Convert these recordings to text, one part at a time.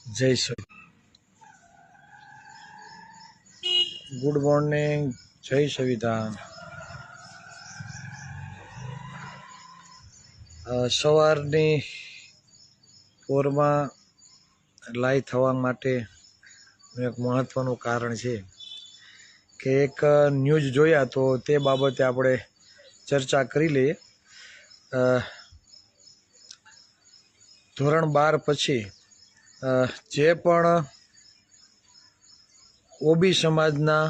જય Shri good morning, જય સંવિધાન। સવારની પોરમાં લાઈવ થવા માટે એક મહત્વનું કારણ છે કે એક ન્યૂઝ જોયા તો તે બાબતે આપણે ચર્ચા કરી લઈએ। ધોરણ 12 પછી જે પણ ઓબી સમાજના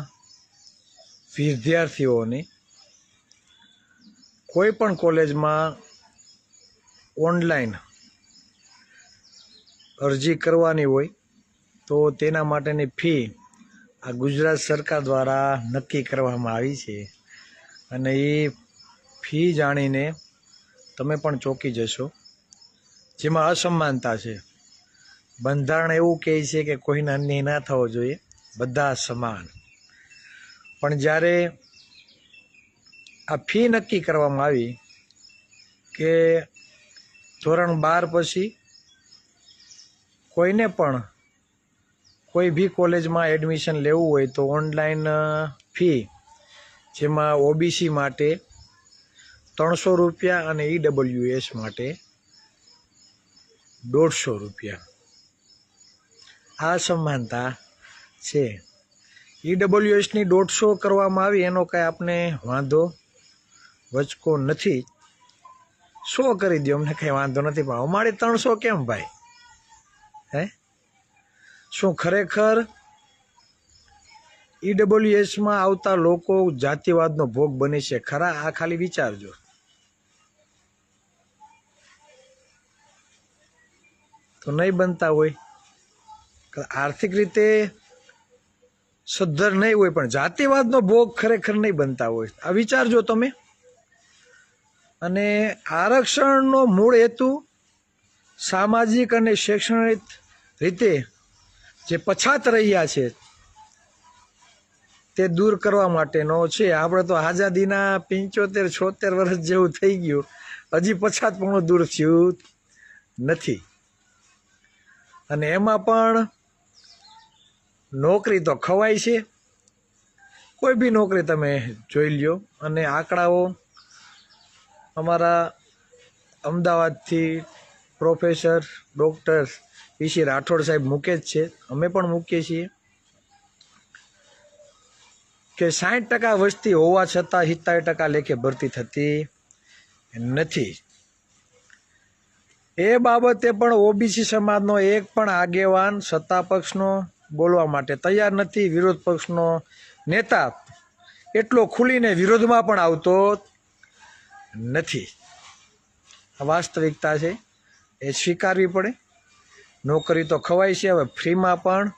વિદ્યાર્થીઓની કોઈ પણ કોલેજમાં ઓનલાઈન અરજી કરવાની હોય તો તેના માટેની ફી આ ગુજરાત સરકાર દ્વારા નક્કી કરવામાં આવી છે અને એ ફી જાણીને તમે પણ ચોંકી જશો, જેમાં અસમાનતા છે। બંધારણ એવું કહે છે કે કોઈને અન્યાય ના થવો જોઈએ, બધા સમાન, પણ જ્યારે આ ફી નક્કી કરવામાં આવી કે ધોરણ 12 પછી કોઈને પણ કોઈ બી કોલેજમાં એડમિશન લેવું હોય તો ઓનલાઈન ફી, જેમાં ઓબીસી માટે 300 રૂપિયા અને ઈડબ્લ્યુએસ માટે 150 રૂપિયા, આ સમાનતા છે। ઈડબ્લ્યુએસની 150 કરવામાં આવી એનો કાંઈ આપણે વાંધો વચકો નથી, 100 કરી દો, અમને કંઈ વાંધો નથી, પણ અમારે 300 કેમ ભાઈ? હે, શું ખરેખર ઈડબ્લ્યુએસમાં આવતા લોકો જાતિવાદનો ભોગ બને છે ખરા? આ ખાલી વિચારજો। તો નહીં બનતા હોય, આર્થિક રીતે સદ્ધર નહીં હોય, પણ જાતિવાદનો ભોગ ખરેખર નહીં બનતા હોય, આ વિચારજો તમે। અને આરક્ષણનો મૂળ હેતુ સામાજિક અને શૈક્ષણિક રીતે જે પછાત રહ્યા છે તે દૂર કરવા માટેનો છે। આપણે તો આઝાદીના 75-76 વર્ષ જેવું થઈ ગયું, હજી પછાતપણું દૂર થયું નથી। અને એમાં પણ નોકરી તો ખવાય છે, કોઈ બી નોકરી તમે જોઈ લ્યો। અને આંકડાઓ અમારા અમદાવાદથી પ્રોફેસર ડૉક્ટર પીસી રાઠોડ સાહેબ મૂકે જ છે, અમે પણ મૂકીએ છીએ કે 60% વસ્તી હોવા છતાં 70% લેખે ભરતી થતી નથી। એ બાબતે પણ ઓબીસી સમાજનો એક પણ આગેવાન સત્તા પક્ષનો બોલવા માટે તૈયાર નથી, વિરોધ પક્ષનો નેતા એટલો ખુલીને વિરોધમાં પણ આવતો નથી। આ વાસ્તવિકતા છે, એ સ્વીકારવી પડે। નોકરી તો ખવાય છે, હવે ફ્રીમાં પણ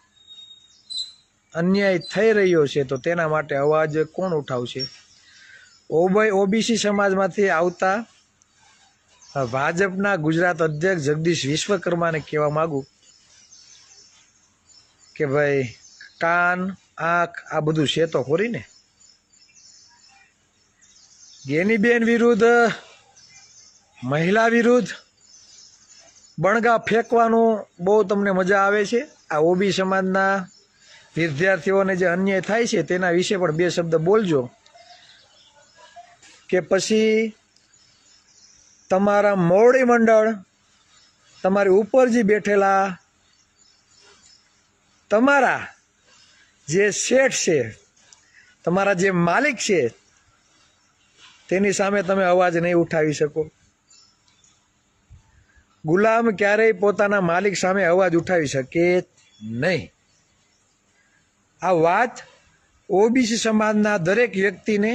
અન્યાય થઈ રહ્યો છે તો તેના માટે અવાજ કોણ ઉઠાવશે? ઓબીસી સમાજમાંથી આવતા ભાજપના ગુજરાત અધ્યક્ષ જગદીશ વિશ્વકર્માને કહેવા માગું કે ભાઈ, કાન આંખ આ બધું છે તો ખોરી ને। ગેનીબેન વિરુદ્ધ, મહિલા વિરુદ્ધ બણગા ફેંકવાનું બહુ તમને મજા આવે છે। આ ઓબી સમાજના વિદ્યાર્થીઓને જે અન્યાય થાય છે તેના વિશે પણ 2 શબ્દ બોલજો, કે પછી તમારા મોવડી મંડળ, તમારી ઉપર જે બેઠેલા તમારા જે શેઠ છે, તમારા જે માલિક છે, તેની સામે તમે અવાજ નહીં ઉઠાવી શકો। ગુલામ ક્યારેય પોતાના માલિક સામે અવાજ ઉઠાવી શકે નહીં। આ વાત ઓબીસી સમાજના દરેક વ્યક્તિને,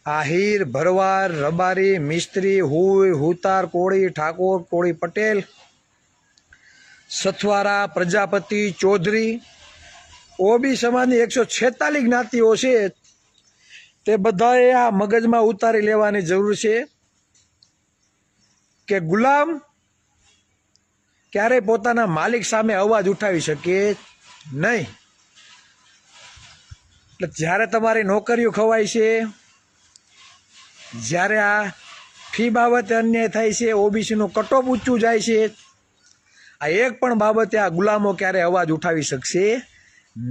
આહિર, ભરવાડ, રબારી, મિસ્ત્રી, હુઈ, હુતાર, કોળી, ઠાકોર, કોળી, પટેલ, સથવારા, પ્રજાપતિ, ચૌધરી, ઓબી સમાજની 146 જ્ઞાતિઓ છે, તે બધાએ આ મગજમાં ઉતારી લેવાની જરૂર છે કે ગુલામ ક્યારેય પોતાના માલિક સામે અવાજ ઉઠાવી શકે નહીં। એટલે જ્યારે તમારી નોકરીઓ ખવાય છે, જ્યારે આ ફી બાબતે અન્યાય થાય છે, ઓબીસીનું કટઓફ ઊંચું જાય છે, આ એક પણ બાબતે આ ગુલામો ક્યારે અવાજ ઉઠાવી શકશે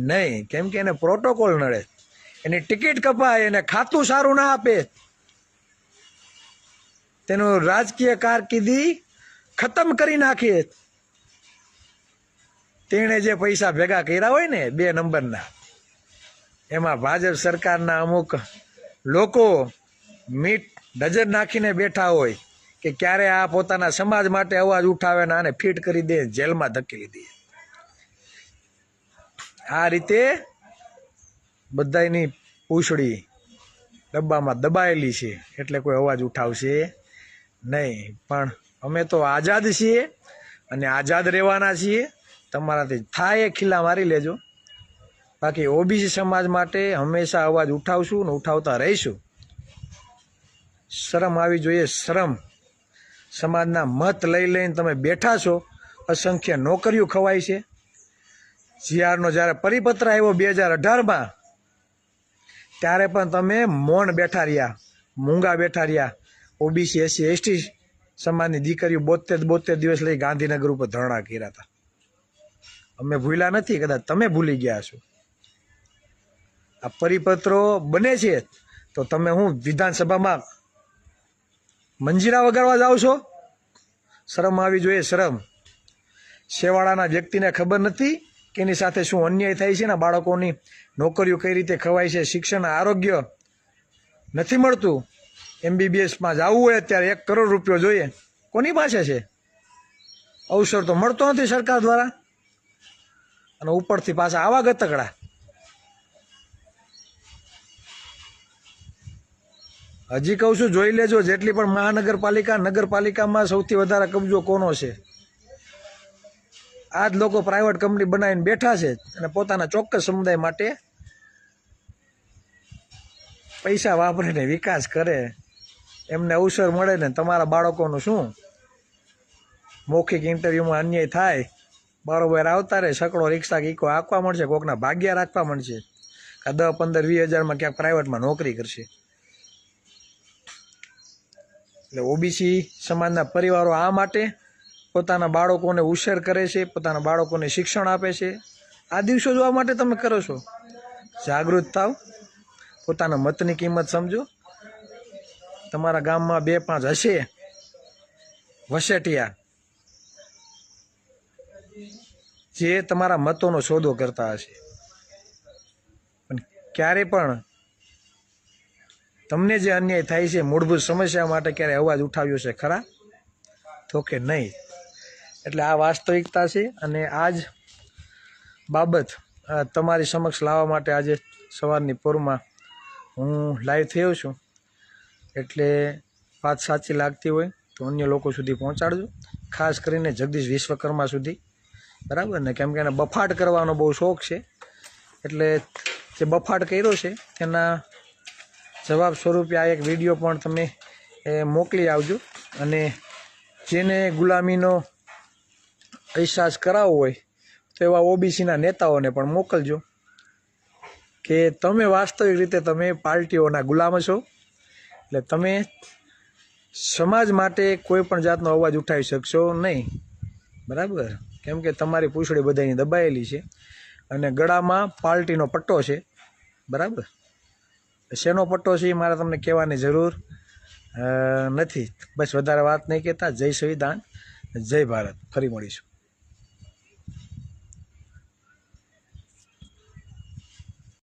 નહીં, કેમ કે એને પ્રોટોકોલ નડે, એની ટિકિટ કપાય, એને ખાતું સારું ના આપે, તેનું રાજકીય કારકિર્દી ખતમ કરી નાખે, તેણે જે પૈસા ભેગા કર્યા હોય ને 2 નંબરના, એમાં ભાજપ સરકારના અમુક લોકો મીટ નજર નાખીને બેઠા હોય કે ક્યારે આ પોતાના સમાજ માટે અવાજ ઉઠાવે ને આને ફિટ કરી દે, જેલમાં ધકેલી દે. આ રીતે બધાની પૂંછડી ડબ્બામાં દબાયેલી છે, એટલે કોઈ અવાજ ઉઠાવશે નહીં. પણ અમે તો આઝાદ છીએ અને આઝાદ રહેવાના છીએ. તમારાથી થાય એ ખીલા મારી લેજો, બાકી ઓબીસી સમાજ માટે હંમેશા અવાજ ઉઠાવશું ને ઉઠાવતા રહીશું. શરમ આવી જોઈએ, શરમ. સમાજના મત લઈ લઈને તમે બેઠા છો, અસંખ્ય નોકરીઓ ખવાય છે. જીઆરનો જ્યારે પરિપત્ર આવ્યો 2018માં, ત્યારે પણ તમે મૌન બેઠા રહ્યા, મૂંગા બેઠા રહ્યા. ઓબીસી એસસી એસટી સમાજની દીકરીઓ 72 દિવસ લઈ ગાંધીનગર ઉપર ધરણા કર્યા હતા. અમે ભૂલ્યા નથી, કદાચ તમે ભૂલી ગયા છો. આ પરિપત્રો બને છે તો તમે હું વિધાનસભામાં મંજીરા વગાડવા જાઓ છો? શરમ આવી જોઈએ, શરમ. છેવાડાના વ્યક્તિને ખબર નથી કે એની સાથે શું અન્યાય થાય છે ને, બાળકોની નોકરીઓ કઈ રીતે ખવાય છે, શિક્ષણ આરોગ્ય નથી મળતું. MBBSમાં જવું હોય અત્યારે 1 કરોડ રૂપિયો જોઈએ, કોની પાસે છે? અવસર તો મળતો નથી સરકાર દ્વારા, અને ઉપરથી પાછા આવા ગતકડા. હજી કહું છું, જોઈ લેજો, જેટલી પણ મહાનગરપાલિકા, નગરપાલિકામાં સૌથી વધારે કબજો કોનો છે? આ જ લોકો પ્રાઇવેટ કંપની બનાવીને બેઠા છે અને પોતાના ચોક્કસ સમુદાય માટે પૈસા વાપરીને વિકાસ કરે. એમને અવસર મળે ને તમારા બાળકોનું શું? મૌખિક ઇન્ટરવ્યુમાં અન્યાય થાય, બરોબર આવતા રહે, સકડો રિક્ષા કીકો આપવા મળશે, કોકના ભાગ્યા રાખવા મળશે, 10, 15, 20 હજારમાં ક્યાંક પ્રાઇવેટમાં નોકરી કરશે. એટલે ઓબીસી સમાજના પરિવારો આ માટે પોતાના બાળકોને ઉછેર કરે છે, પોતાના બાળકોને શિક્ષણ આપે છે. આ દિવસો જોવા માટે તમે કરો છો. જાગૃત થાવ, પોતાના મતની કિંમત સમજો. તમારા ગામમાં 2-5 હશે વસેટિયા જે તમારા મતોનો સોદો કરતા હશે, પણ ક્યારે પણ તમને જે અન્યાય થાય છે, મૂળભૂત સમસ્યા માટે ક્યારે અવાજ ઉઠાવ્યો છે ખરા? તો કે નહીં. એટલે આ વાસ્તવિકતા છે, અને આ જ બાબત તમારી સમક્ષ લાવવા માટે આજે સવારની પોરમાં હું લાઈવ થયો છું. એટલે વાત સાચી લાગતી હોય તો અન્ય લોકો સુધી પહોંચાડજો, ખાસ કરીને જગદીશ વિશ્વકર્મા સુધી, બરાબર ને? કેમ કે એને બફાટ કરવાનો બહુ શોખ છે, એટલે જે બફાટ કર્યો છે તેના જવાબ સ્વરૂપે આ એક વિડીયો પણ તમે મોકલી આવજો. અને જેને ગુલામીનો અહેસાસ કરાવવો હોય તો એવા ઓબીસીના નેતાઓને પણ મોકલજો કે તમે વાસ્તવિક રીતે તમે પાર્ટીઓના ગુલામ છો. એટલે તમે સમાજ માટે કોઈ પણ જાતનો અવાજ ઉઠાવી શકશો નહીં, બરાબર? કેમ કે તમારી પૂંછડી બધાની દબાયેલી છે અને ગળામાં પાર્ટીનો પટ્ટો છે, બરાબર? શેનો પટ્ટો છે એ મારે તમને કહેવાની જરૂર નથી. બસ વધારે વાત નહીં કહેતા. જય સંવિધાન, જય ભારત. ફરી મળીશું.